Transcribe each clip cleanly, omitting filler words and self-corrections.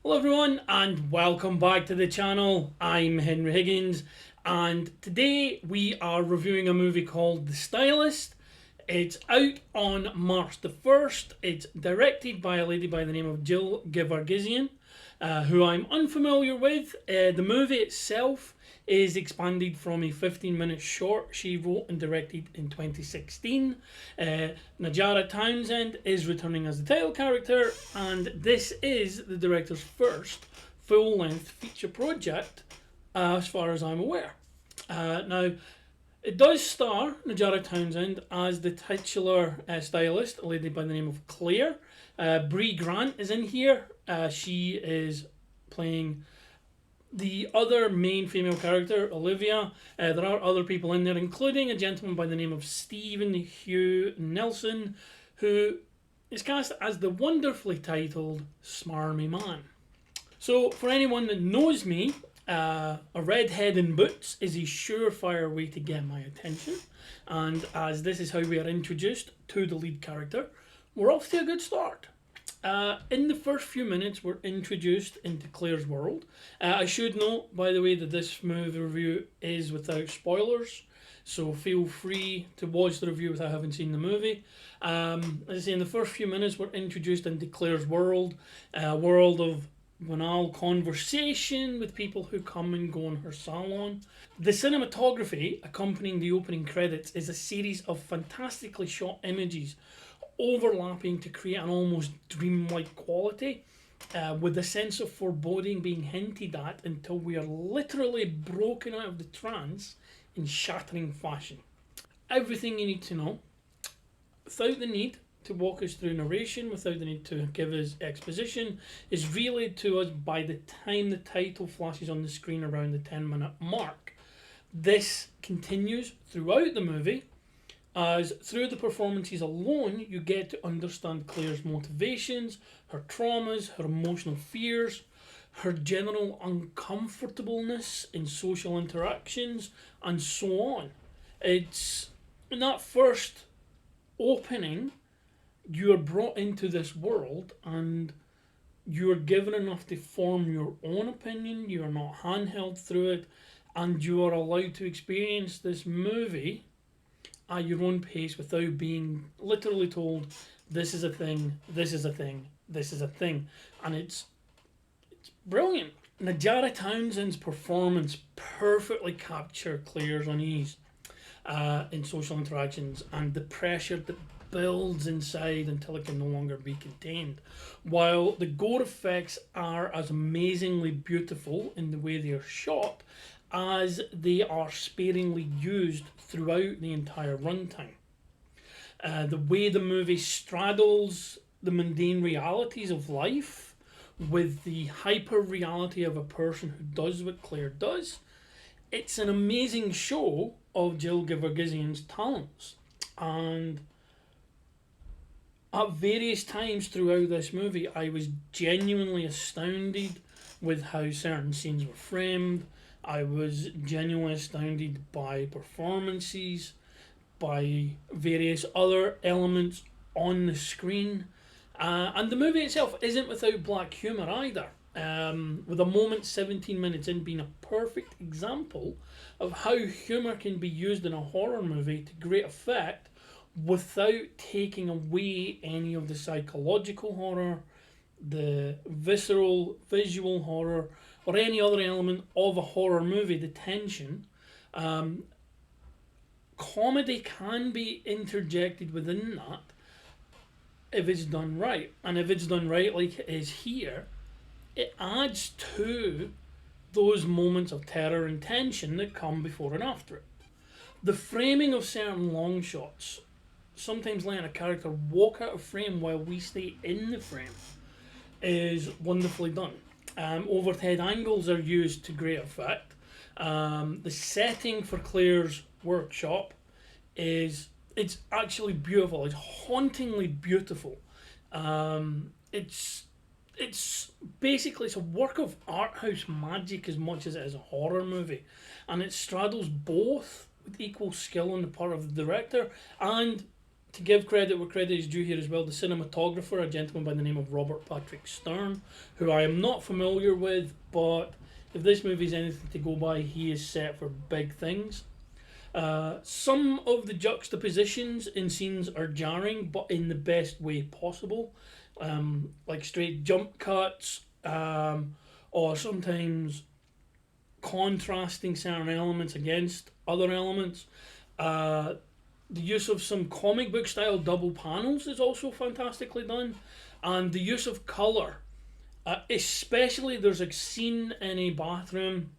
Hello everyone and welcome back to the channel. I'm Henry Higgins and today we are reviewing a movie called The Stylist. It's out on March the 1st. It's directed by a lady by the name of Jill Gevargizian, who I'm unfamiliar with. The movie itself is expanded from a 15-minute short she wrote and directed in 2016. Najarra Townsend is returning as the title character, and this is the director's first full-length feature project, as far as I'm aware. Now, it does star Najarra Townsend as the titular stylist, a lady by the name of Claire. Bree Grant is in here. She is playing the other main female character, Olivia. There are other people in there, including a gentleman by the name of Stephen Hugh Nelson, who is cast as the wonderfully titled Smarmy Man. So, for anyone that knows me, a redhead in boots is a surefire way to get my attention, and as this is how we are introduced to the lead character, we're off to a good start. In the first few minutes, we're introduced into Claire's world. I should note, by the way, that this movie review is without spoilers, so feel free to watch the review without having seen the movie. As I say, in the first few minutes, we're introduced into Claire's world, a world of banal conversation with people who come and go in her salon. The cinematography accompanying the opening credits is a series of fantastically shot images overlapping to create an almost dreamlike quality, with a sense of foreboding being hinted at until we are literally broken out of the trance in shattering fashion. Everything you need to know, without the need to walk us through narration, without the need to give us exposition, is relayed to us by the time the title flashes on the screen around the 10-minute mark. This continues throughout the movie, as through the performances alone you get to understand Claire's motivations, her traumas, her emotional fears, her general uncomfortableness in social interactions, and so on. It's in that first opening you're brought into this world and you're given enough to form your own opinion. You're not handheld through it, and you are allowed to experience this movie at your own pace without being literally told this is a thing, this is a thing, this is a thing. And it's brilliant. Najarra Townsend's performance perfectly captured Claire's unease in social interactions and the pressure that builds inside until it can no longer be contained. While the gore effects are as amazingly beautiful in the way they are shot as they are sparingly used throughout the entire runtime. The way the movie straddles the mundane realities of life with the hyper reality of a person who does what Claire does, it's an amazing show of Jill Gevargizian's talents. And at various times throughout this movie, I was genuinely astounded with how certain scenes were framed. I was genuinely astounded by performances, by various other elements on the screen. And the movie itself isn't without black humour either, with a moment 17 minutes in being a perfect example of how humour can be used in a horror movie to great effect without taking away any of the psychological horror, the visceral visual horror, or any other element of a horror movie, the tension. Comedy can be interjected within that if it's done right. And if it's done right like it is here, it adds to those moments of terror and tension that come before and after it. The framing of certain long shots, sometimes letting a character walk out of frame while we stay in the frame, is wonderfully done. Overhead angles are used to great effect. The setting for Claire's workshop it's actually beautiful. It's hauntingly beautiful. It's basically it's a work of art house magic as much as it is a horror movie, and it straddles both with equal skill on the part of the director and To give credit where credit is due here as well, the cinematographer, a gentleman by the name of Robert Patrick Stern, who I am not familiar with, but if this movie is anything to go by, he is set for big things. Some of the juxtapositions in scenes are jarring, but in the best way possible. Like straight jump cuts, or sometimes contrasting certain elements against other elements. The use of some comic book style double panels is also fantastically done, and the use of colour, especially there's a scene in a bathroom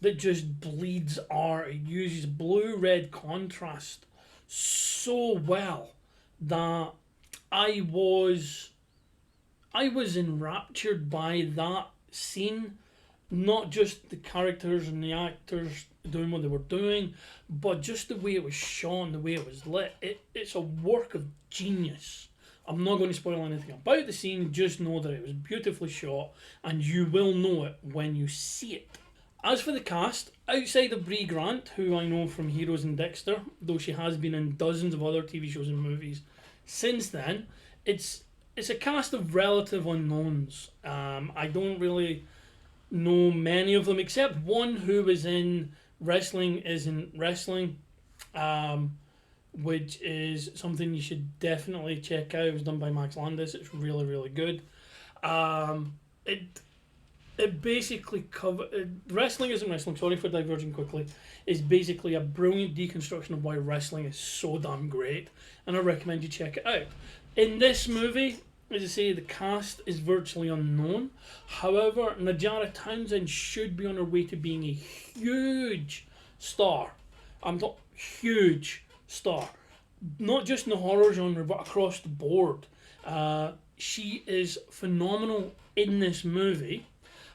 that just bleeds art. It uses blue red contrast so well that I was enraptured by that scene. Not just the characters and the actors doing what they were doing, but just the way it was shot, the way it was lit. It's a work of genius. I'm not going to spoil anything about the scene, just know that it was beautifully shot, and you will know it when you see it. As for the cast, outside of Brie Grant, who I know from Heroes and Dexter, though she has been in dozens of other TV shows and movies since then, it's a cast of relative unknowns. I don't really know many of them except one who was in Wrestling Isn't Wrestling, which is something you should definitely check out. It was done by Max Landis. It's really, really good. It basically Wrestling Isn't Wrestling, sorry for diverging quickly, is basically a brilliant deconstruction of why wrestling is so damn great, and I recommend you check it out. In this movie, as I say, the cast is virtually unknown. However, Najarra Townsend should be on her way to being a huge star. I'm talking huge star. Not just in the horror genre, but across the board. She is phenomenal in this movie.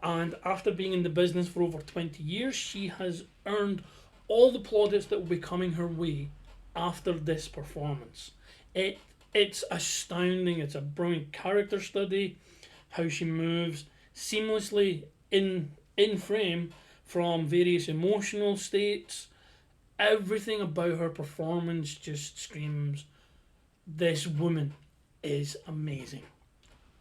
And after being in the business for over 20 years, she has earned all the plaudits that will be coming her way after this performance. It's astounding. It's a brilliant character study, how she moves seamlessly in frame from various emotional states. Everything about her performance just screams, this woman is amazing.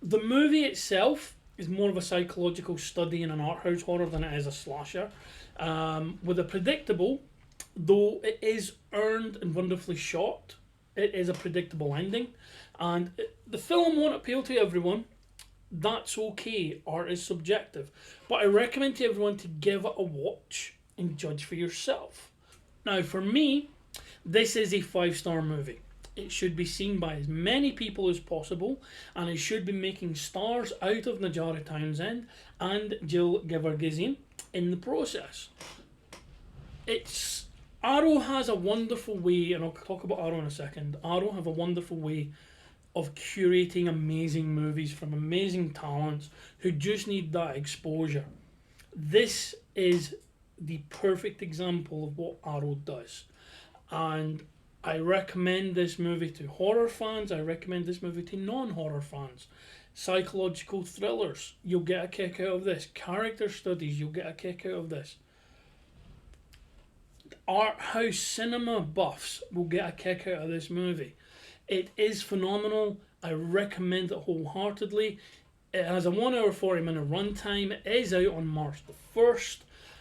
The movie itself is more of a psychological study in an art house horror than it is a slasher, with a predictable, though it is earned and wonderfully shot, it is a predictable ending, and the film won't appeal to everyone. That's okay. Art is subjective, but I recommend to everyone to give it a watch and judge for yourself. Now, for me, this is a 5-star movie. It should be seen by as many people as possible, and it should be making stars out of Najarra Townsend and Jill Gevargizian in the process. Arrow has a wonderful way, and I'll talk about Arrow in a second. Arrow have a wonderful way of curating amazing movies from amazing talents who just need that exposure. This is the perfect example of what Arrow does. And I recommend this movie to horror fans. I recommend this movie to non-horror fans. Psychological thrillers, you'll get a kick out of this. Character studies, you'll get a kick out of this. Art house cinema buffs will get a kick out of this movie. It is phenomenal. I recommend it wholeheartedly. It has a 1 hour 40-minute runtime. It is out on March the 1st.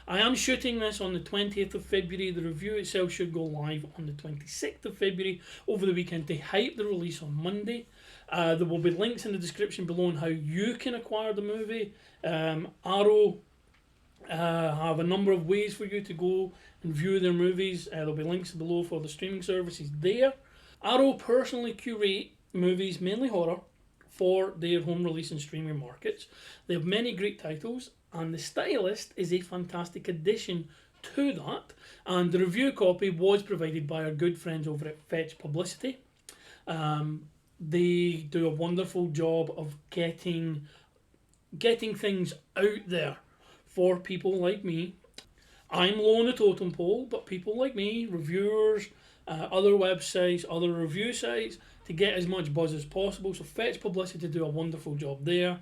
I am shooting this on the 20th of February. The review itself should go live on the 26th of February over the weekend to hype the release on Monday. There will be links in the description below on how you can acquire the movie. Arrow have a number of ways for you to go and view their movies. There'll be links below for the streaming services there. Arrow personally curate movies, mainly horror, for their home release and streaming markets. They have many great titles, and the Stylist is a fantastic addition to that. And the review copy was provided by our good friends over at Fetch Publicity. They do a wonderful job of getting things out there for people like me. I'm low on the totem pole, but people like me, reviewers, other websites, other review sites, to get as much buzz as possible. So Fetch Publicity do a wonderful job there.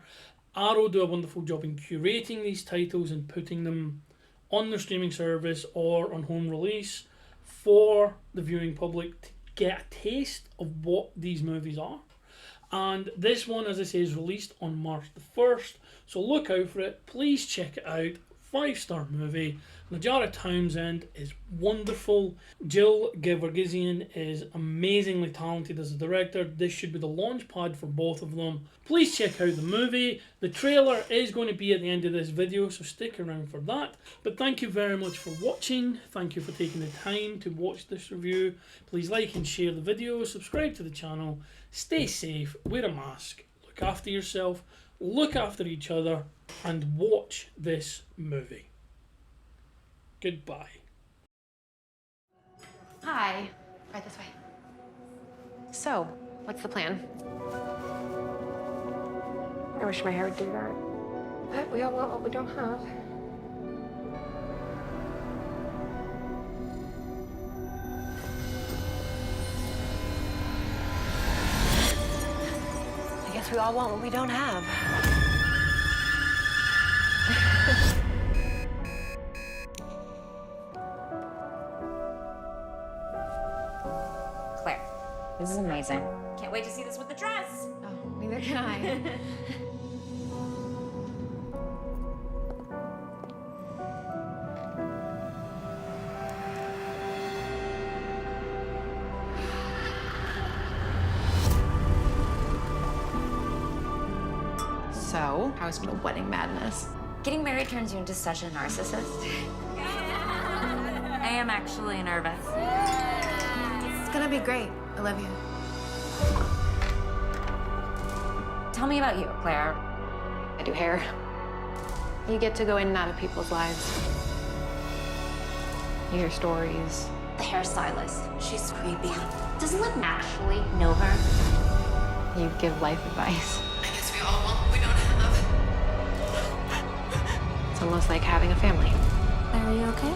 Arrow do a wonderful job in curating these titles and putting them on their streaming service or on home release for the viewing public to get a taste of what these movies are. And this one, as I say, is released on March the 1st, so look out for it. Please check it out. 5-star movie. Najarra Townsend is wonderful. Jill Gevargizian is amazingly talented as a director. This should be the launch pad for both of them. Please check out the movie. The trailer is going to be at the end of this video, so stick around for that. But thank you very much for watching. Thank you for taking the time to watch this review. Please like and share the video. Subscribe to the channel. Stay safe. Wear a mask. Look after yourself. Look after each other. And watch this movie. Goodbye. Hi. Right this way. So, what's the plan? I wish my hair would do that. But we all want what we don't have. I guess we all want what we don't have. Claire, this is amazing. Can't wait to see this with the dress. Oh, neither can I. So, how's the wedding madness? Getting married turns you into such a narcissist. I am actually nervous. It's gonna be great. I love you. Tell me about you, Claire. I do hair. You get to go in and out of people's lives. You hear stories. The hairstylist. She's creepy. Doesn't Lynn actually know her? You give life advice. I guess we all want what we don't have. It's almost like having a family. Claire, are you okay?